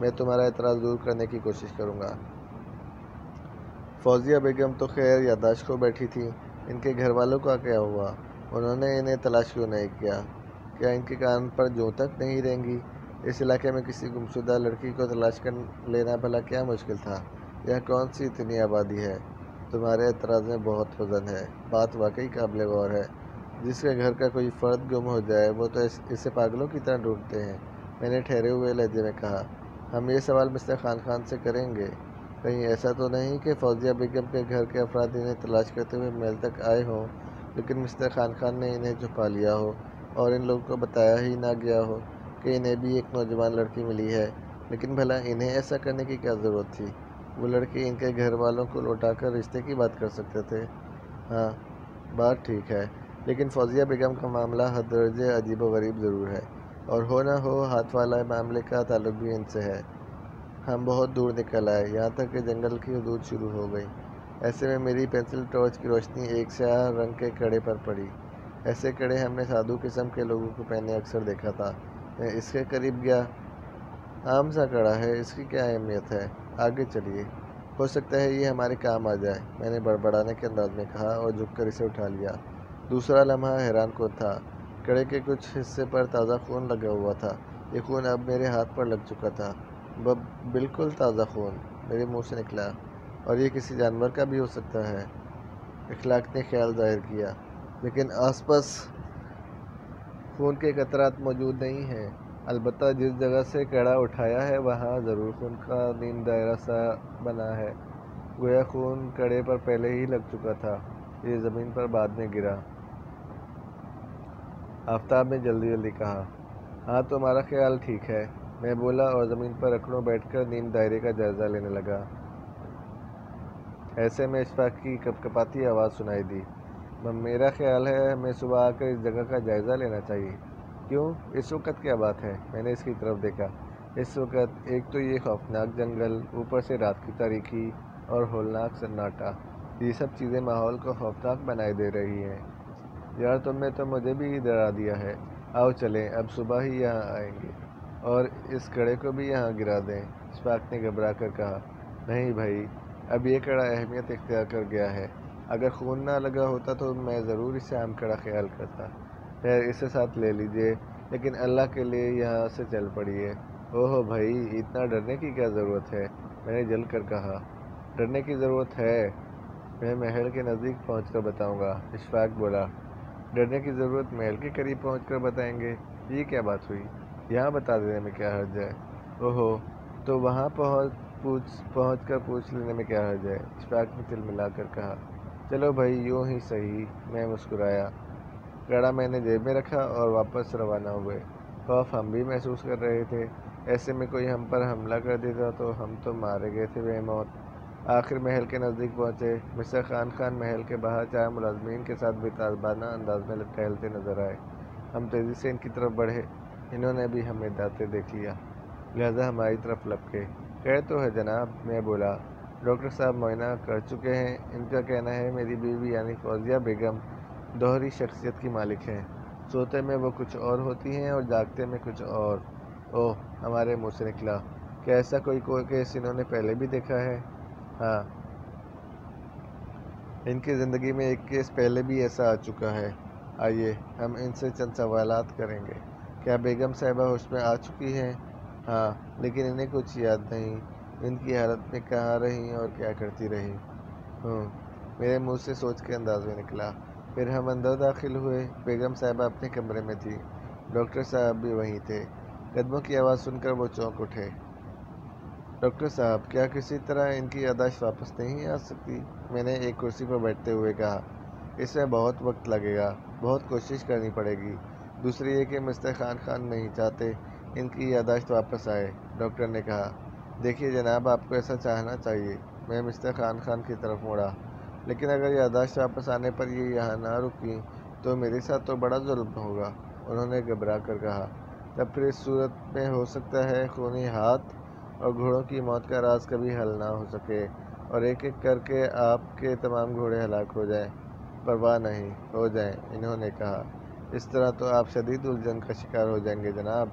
میں تمہارا اعتراض دور کرنے کی کوشش کروں گا۔ فوزیہ بیگم تو خیر یادداشت کھو بیٹھی تھی۔ ان کے گھر والوں کا کیا ہوا؟ انہوں نے انہیں تلاش کیوں نہیں کیا؟ کیا ان کے کان پر جوں تک نہیں رینگی؟ اس علاقے میں کسی گمشدہ لڑکی کو تلاش کر لینا بھلا کیا مشکل تھا؟ یہ کون سی اتنی آبادی ہے؟ تمہارے اعتراض میں بہت وزن ہے۔ بات واقعی قابل غور ہے۔ جس کے گھر کا کوئی فرد گم ہو جائے وہ تو اسے پاگلوں کی طرح ڈھونڈتے ہیں۔ میں نے ٹھہرے ہوئے لہجے میں کہا۔ ہم یہ سوال مسٹر خان سے کریں گے۔ کہیں ایسا تو نہیں کہ فوزیہ بیگم کے گھر کے افراد انہیں تلاش کرتے ہوئے محل تک آئے ہوں لیکن مسٹر خان نے انہیں چھپا لیا ہو اور ان لوگوں کو بتایا ہی نہ گیا ہو کہ انہیں بھی ایک نوجوان لڑکی ملی ہے؟ لیکن بھلا انہیں ایسا کرنے کی کیا ضرورت تھی؟ وہ لڑکی ان کے گھر والوں کو لوٹا کر رشتے کی بات کر سکتے تھے۔ ہاں بات ٹھیک ہے، لیکن فوزیہ بیگم کا معاملہ حد درجے عجیب و غریب ضرور ہے، اور ہو نہ ہو ہاتھ والا معاملے کا تعلق بھی ان سے ہے۔ ہم بہت دور نکل آئے، یہاں تک کہ جنگل کی حدود شروع ہو گئی۔ ایسے میں میری پینسل ٹارچ کی روشنی ایک سیاہ رنگ کے کڑے پر پڑی۔ ایسے کڑے ہم نے سادھو قسم کے لوگوں کو پہنے اکثر دیکھا تھا۔ میں اس کے قریب گیا۔ عام سا کڑا ہے، اس کی کیا اہمیت ہے؟ آگے چلیے، ہو سکتا ہے یہ ہمارے کام آ جائے، میں نے بڑبڑانے کے انداز میں کہا اور جھک کر اسے اٹھا لیا۔ دوسرا لمحہ حیران کن تھا۔ کڑے کے کچھ حصے پر تازہ خون لگا ہوا تھا۔ یہ خون اب میرے ہاتھ پر لگ چکا تھا۔ بالکل تازہ خون، میرے منہ سے نکلا۔ اور یہ کسی جانور کا بھی ہو سکتا ہے، اخلاق نے خیال ظاہر کیا، لیکن آس پاس خون کے قطرات موجود نہیں ہیں۔ البتہ جس جگہ سے کڑا اٹھایا ہے وہاں ضرور خون کا نیم دائرہ سا بنا ہے، گویا خون کڑے پر پہلے ہی لگ چکا تھا۔ یہ زمین پر بعد میں گرا۔ آفتاب نے جلدی کہا۔ ہاں تمہارا خیال ٹھیک ہے، میں بولا اور زمین پر اکڑوں بیٹھ کر نیم دائرے کا جائزہ لینے لگا۔ ایسے میں اشفاق کی کپکپاتی آواز سنائی دی۔ میرا خیال ہے ہمیں صبح آ کر اس جگہ کا جائزہ لینا چاہیے۔ کیوں؟ اس وقت کیا بات ہے؟ میں نے اس کی طرف دیکھا۔ اس وقت ایک تو یہ خوفناک جنگل، اوپر سے رات کی تاریکی اور ہولناک سناٹا، یہ سب چیزیں ماحول کو خوفناک بنائے دے رہی ہیں۔ یار تم نے تو مجھے بھی ڈرا دیا ہے۔ آؤ چلیں، اب صبح ہی یہاں آئیں گے اور اس کڑے کو بھی یہاں گرا دیں۔ اشفاق نے گھبرا کر کہا۔ نہیں بھائی، اب یہ کڑا اہمیت اختیار کر گیا ہے۔ اگر خون نہ لگا ہوتا تو میں ضرور اسے عام کڑا خیال کرتا۔ خیر اسے ساتھ لے لیجئے، لیکن اللہ کے لیے یہاں سے چل پڑیے۔ اوہو بھائی، اتنا ڈرنے کی کیا ضرورت ہے؟ میں نے جل کر کہا۔ ڈرنے کی ضرورت ہے، میں محل کے نزدیک پہنچ کر بتاؤں گا، اشفاق بولا۔ ڈرنے کی ضرورت محل کے قریب پہنچ کر بتائیں گے؟ یہ کیا بات ہوئی؟ یہاں بتا دینے میں کیا حرج ہے؟ اوہو، تو وہاں پہنچ کر پوچھ لینے میں کیا حرج ہے؟ اشفاق نے تل ملا کر کہا۔ چلو بھائی، یوں ہی صحیح، میں مسکرایا۔ کڑا میں نے جیب میں رکھا اور واپس روانہ ہوئے۔ خوف ہم بھی محسوس کر رہے تھے، ایسے میں کوئی ہم پر حملہ کر دیتا تو ہم تو مارے گئے تھے بے موت۔ آخر محل کے نزدیک پہنچے۔ مسٹر خان محل کے باہر 4 ملازمین کے ساتھ بے تابانہ انداز میں ٹہلتے نظر آئے۔ ہم تیزی سے ان کی طرف بڑھے۔ انہوں نے بھی ہمیں جاتے دیکھ لیا، لہذا ہماری طرف لپکے۔ خیر تو ہے جناب، میں بولا۔ ڈاکٹر صاحب معائنہ کر چکے ہیں۔ ان کا کہنا ہے میری بیوی یعنی فوزیہ بیگم دوہری شخصیت کی مالک ہیں۔ سوتے میں وہ کچھ اور ہوتی ہیں اور جاگتے میں کچھ اور۔ اوہ، ہمارے منہ سے نکلا۔ کیا ایسا کوئی کیس انہوں نے پہلے بھی دیکھا ہے؟ ہاں، ان کی زندگی میں ایک کیس پہلے بھی ایسا آ چکا ہے۔ آئیے ہم ان سے چند سوالات کریں گے۔ کیا بیگم صاحبہ ہوش میں آ چکی ہیں؟ ہاں، لیکن انہیں کچھ یاد نہیں ان کی حالت میں کہاں رہیں اور کیا کرتی رہیں۔ میرے منہ سے سوچ کے انداز میں نکلا۔ پھر ہم اندر داخل ہوئے۔ بیگم صاحبہ اپنے کمرے میں تھی، ڈاکٹر صاحب بھی وہیں تھے۔ قدموں کی آواز سن کر وہ چونک اٹھے۔ ڈاکٹر صاحب، کیا کسی طرح ان کی یادداشت واپس نہیں آ سکتی؟ میں نے ایک کرسی پر بیٹھتے ہوئے کہا۔ اس میں بہت وقت لگے گا، بہت کوشش کرنی پڑے گی۔ دوسری یہ کہ مسٹر خان نہیں چاہتے ان کی یادداشت واپس آئے، ڈاکٹر نے کہا۔ دیکھیے جناب، آپ کو ایسا چاہنا چاہیے۔ میں مسٹر خان کی طرف مڑا۔ لیکن اگر یادداشت واپس آنے پر یہ یہاں نہ رکیں تو میرے ساتھ تو بڑا ظلم ہوگا، انہوں نے گھبرا کر کہا۔ تب پھر اس صورت میں ہو سکتا ہے خونی ہاتھ اور گھوڑوں کی موت کا راز کبھی حل نہ ہو سکے اور ایک ایک کر کے آپ کے تمام گھوڑے ہلاک ہو جائیں۔ پرواہ نہیں، ہو جائیں، انہوں نے کہا۔ اس طرح تو آپ شدید الجھن کا شکار ہو جائیں گے جناب،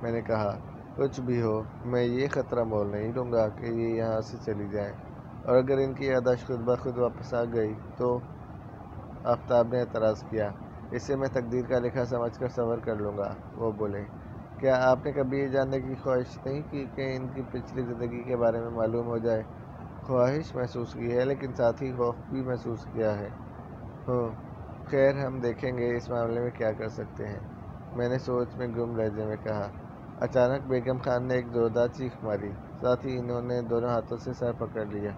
میں نے کہا۔ کچھ بھی ہو، میں یہ خطرہ مول نہیں لوں گا کہ یہ یہاں سے چلی جائیں، اور اگر ان کی یادداشت خود بخود واپس آ گئی تو؟ آفتاب نے اعتراض کیا۔ اسے میں تقدیر کا لکھا سمجھ کر صبر کر لوں گا، وہ بولے۔ کیا آپ نے کبھی یہ جاننے کی خواہش نہیں کی کہ ان کی پچھلی زندگی کے بارے میں معلوم ہو جائے؟ خواہش محسوس کی ہے، لیکن ساتھ ہی خوف بھی محسوس کیا ہے۔ خیر، ہم دیکھیں گے اس معاملے میں کیا کر سکتے ہیں، میں نے سوچ میں گم لہجے میں کہا۔ اچانک بیگم خان نے ایک زوردار چیخ ماری، ساتھ ہی انہوں نے دونوں ہاتھوں سے سر پکڑ لیا۔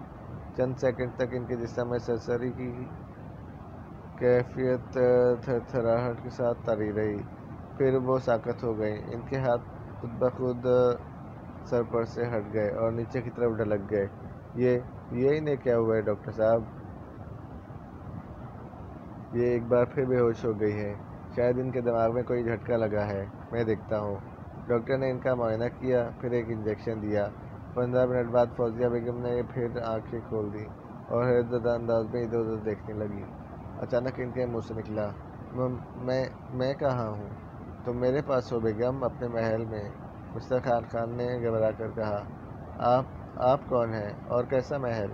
چند سیکنڈ تک ان کے جسم میں سرسری کی کیفیت تھر تھراہٹ کے ساتھ طاری رہی، پھر وہ ساکت ہو گئیں۔ ان کے ہاتھ خود بخود سر پر سے ہٹ گئے اور نیچے کی طرف ڈھلک گئے۔ یہ انہیں کیا ہوا ہے ڈاکٹر صاحب؟ یہ ایک بار پھر بے ہوش ہو گئی ہے، شاید ان کے دماغ میں کوئی جھٹکا لگا ہے، میں دیکھتا ہوں۔ ڈاکٹر نے ان کا معائنہ کیا، پھر ایک انجیکشن دیا۔ 15 منٹ بعد فوزیہ بیگم نے پھر آنکھیں کھول دیں اور حیرت زدہ انداز میں ادھر ادھر دیکھنے لگی۔ اچانک ان کے منہ سے نکلا، میں کہاں ہوں؟ تم میرے پاس ہو بیگم، اپنے محل میں، مسٹر خان نے گھبرا کر کہا۔ آپ کون ہیں اور کیسا محل؟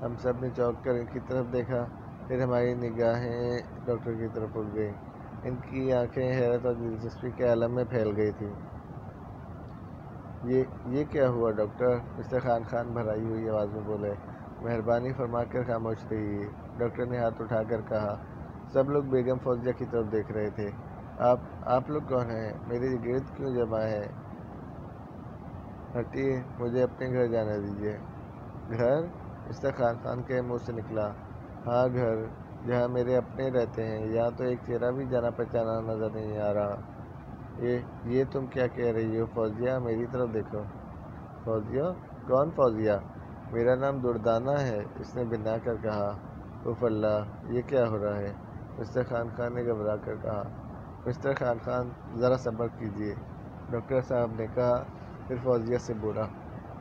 ہم سب نے چونک کر ان کی طرف دیکھا، پھر ہماری نگاہیں ڈاکٹر کی طرف اٹھ گئیں۔ ان کی آنکھیں حیرت اور دلچسپی کے عالم میں پھیل گئی تھیں۔ یہ کیا ہوا ڈاکٹر؟ مسٹر خان بھرائی ہوئی آواز میں بولے۔ مہربانی فرما کر خاموش رہیے، ڈاکٹر نے ہاتھ اٹھا کر کہا۔ سب لوگ بیگم فوزیہ کی طرف دیکھ رہے تھے۔ آپ لوگ کون ہیں؟ میرے گرد کیوں جمع ہیں؟ ہٹیے، مجھے اپنے گھر جانے دیجیے۔ گھر؟ مسٹر خان کے منہ سے نکلا۔ ہاں، گھر جہاں میرے اپنے رہتے ہیں۔ یہاں تو ایک چہرہ بھی جانا پہچانا نظر نہیں آ رہا۔ یہ تم کیا کہہ رہی ہو فوزیہ؟ میری طرف دیکھو۔ فوزیہ؟ کون فوزیہ؟ میرا نام دردانہ ہے، اس نے بنا کر کہا۔ اف اللہ، یہ کیا ہو رہا ہے؟ مسٹر خان نے گھبرا کر کہا۔ مسٹر خان، ذرا صبر کیجیے، ڈاکٹر صاحب نے کہا، پھر فوزیہ سے بولا۔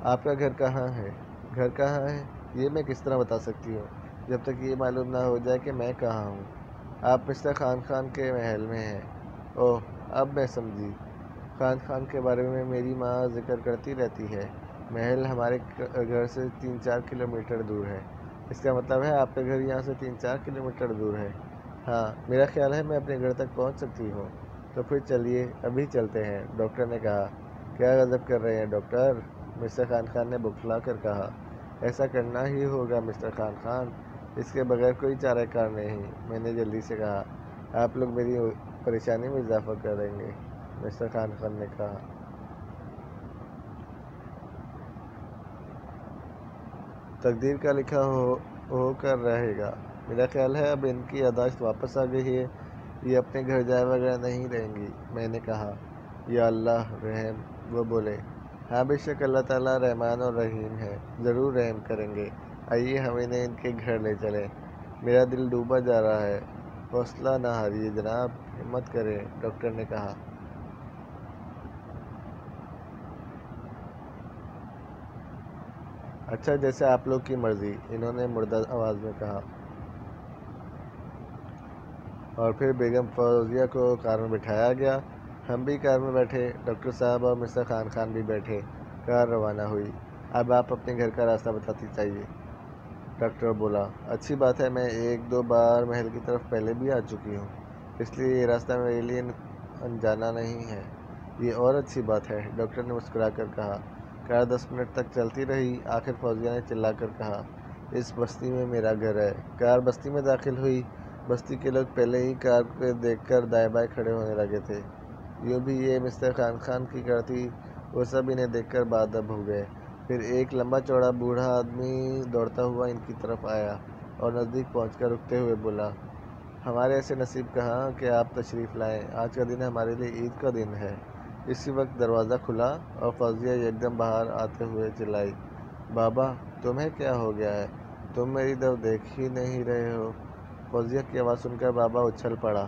آپ کا گھر کہاں ہے؟ گھر کہاں ہے؟ یہ میں کس طرح بتا سکتی ہوں جب تک یہ معلوم نہ ہو جائے کہ میں کہاں ہوں؟ آپ مسٹر خان کے محل میں ہیں۔ اوہ، اب میں سمجھی۔ خان کے بارے میں میری ماں ذکر کرتی رہتی ہے۔ محل ہمارے گھر سے 3-4 کلومیٹر دور ہے۔ اس کا مطلب ہے آپ کا گھر یہاں سے 3-4 کلومیٹر دور ہے؟ ہاں، میرا خیال ہے میں اپنے گھر تک پہنچ سکتی ہوں۔ تو پھر چلیے، ابھی چلتے ہیں، ڈاکٹر نے کہا۔ کیا غضب کر رہے ہیں ڈاکٹر؟ مسٹر خان نے بکھلا کر کہا۔ ایسا کرنا ہی ہوگا مسٹر خان، اس کے بغیر کوئی چارہ کار نہیں، میں نے جلدی سے کہا۔ آپ لوگ میری پریشانی میں اضافہ کریں گے، مسٹر خان نے کہا۔ تقدیر کا لکھا ہو کر رہے گا۔ میرا خیال ہے اب ان کی یادداشت واپس آ گئی ہے، یہ اپنے گھر جائے بغیر نہیں رہیں گی، میں نے کہا۔ یا اللہ رحم، وہ بولے۔ ہاں، بے شک اللہ تعالیٰ رحمان اور رحیم ہے، ضرور رحم کریں گے۔ آئیے ہم انہیں ان کے گھر لے چلیں، میرا دل ڈوبا جا رہا ہے۔ حوصلہ نہ ہاریے جناب، ہمت کریں، ڈاکٹر نے کہا۔ اچھا، جیسے آپ لوگ کی مرضی، انہوں نے مردہ آواز میں کہا۔ اور پھر بیگم فوزیہ کو کار میں بٹھایا گیا۔ ہم بھی کار میں بیٹھے، ڈاکٹر صاحب اور مسٹر خان بھی بیٹھے۔ کار روانہ ہوئی۔ اب آپ اپنے گھر کا راستہ بتاتی جائیے، ڈاکٹر بولا۔ اچھی بات ہے، میں 1-2 بار محل کی طرف پہلے بھی آ چکی ہوں، اس لیے یہ راستہ میرے لیے انجانا نہیں ہے۔ یہ اور اچھی بات ہے، ڈاکٹر نے مسکرا کر کہا۔ کار 10 منٹ تک چلتی رہی، آخر فوزیہ نے چلا کر کہا، اس بستی میں میرا گھر ہے۔ کار بستی میں داخل ہوئی۔ بستی کے لوگ پہلے ہی کار کو دیکھ کر دائیں بائیں کھڑے ہونے لگے تھے۔ یوں بھی یہ مسٹر خان کی کار تھی، وہ سب انہیں دیکھ کر بادب ہو گئے۔ پھر ایک لمبا چوڑا بوڑھا آدمی دوڑتا ہوا ان کی طرف آیا اور نزدیک پہنچ کر رکتے ہوئے بولا، ہمارے ایسے نصیب کہاں کہ آپ تشریف لائیں، آج کا دن ہمارے لیے عید کا دن ہے۔ اسی وقت دروازہ کھلا اور فوزیہ یکدم باہر آتے ہوئے چلائی، بابا، تمہیں کیا ہو گیا ہے؟ تم میری طرف دیکھ ہی نہیں رہے ہو۔ فوزیہ کی آواز سن کر بابا اچھل پڑا۔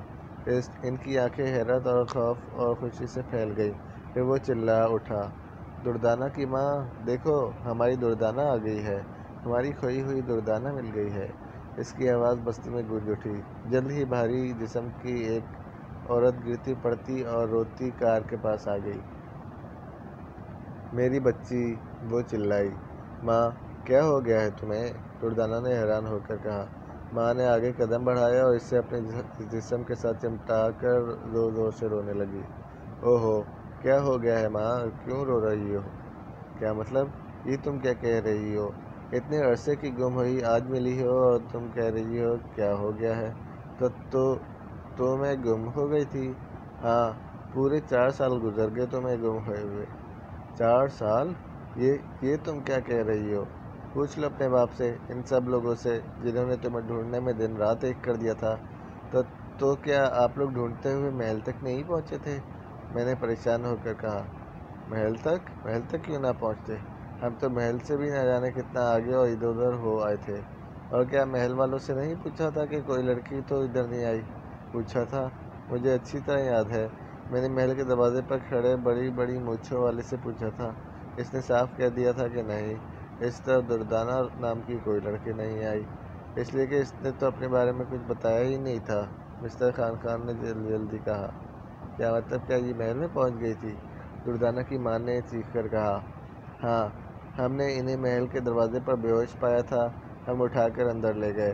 ان کی آنکھیں حیرت اور خوف اور خوشی سے پھیل گئیں، پھر وہ چلا اٹھا، دردانہ کی ماں، دیکھو، ہماری دردانہ آ گئی ہے، ہماری کھوئی ہوئی دردانہ مل گئی ہے۔ اس کی آواز بستی میں گونج اٹھی۔ جلد ہی بھاری جسم کی ایک عورت گرتی پڑتی اور روتی کار کے پاس آ گئی۔ میری بچی، وہ چلائی۔ ماں، کیا ہو گیا ہے تمہیں؟ دردانہ نے حیران ہو کر کہا۔ ماں نے آگے قدم بڑھایا اور اسے اپنے جسم کے ساتھ چمٹا کر زور زور سے رونے لگی۔ اوہو، کیا ہو گیا ہے ماں؟ کیوں رو رہی ہو؟ کیا مطلب؟ یہ تم کیا کہہ رہی ہو؟ اتنے عرصے کی گم ہوئی آج ملی ہو اور تم کہہ رہی ہو کیا ہو گیا ہے؟ تو میں گم ہو گئی تھی۔ ہاں، پورے 4 سال گزر گئے تمہیں گم ہوئے ہوئے۔ 4 سال؟ یہ تم کیا کہہ رہی ہو؟ پوچھ لو اپنے باپ سے، ان سب لوگوں سے جنہوں نے تمہیں ڈھونڈنے میں دن رات ایک کر دیا تھا۔ تو کیا آپ لوگ ڈھونڈتے ہوئے محل تک نہیں پہنچے تھے؟ میں نے پریشان ہو کر کہا۔ محل تک کیوں نہ پہنچتے؟ ہم تو محل سے بھی نہ جانے کتنا آگے اور ادھر ادھر ہو آئے تھے۔ اور کیا محل والوں سے نہیں پوچھا تھا کہ کوئی لڑکی تو ادھر نہیں آئی؟ پوچھا تھا، مجھے اچھی طرح یاد ہے۔ میں نے محل کے دروازے پر کھڑے بڑی بڑی مونچھوں والے سے پوچھا تھا۔ اس نے صاف کہہ دیا تھا کہ نہیں، اس طرف دردانہ نام کی کوئی لڑکی نہیں آئی، اس لیے کہ اس نے تو اپنے بارے میں کچھ بتایا ہی نہیں تھا۔ مسٹر خان نے جلدی کہا۔ کیا مطلب؟ کیا یہ محل میں پہنچ گئی تھی؟ دردانہ کی ماں نے چیخ کر کہا۔ ہاں، ہم نے انہیں محل کے دروازے پر بے ہوش پایا تھا، ہم اٹھا کر اندر لے گئے۔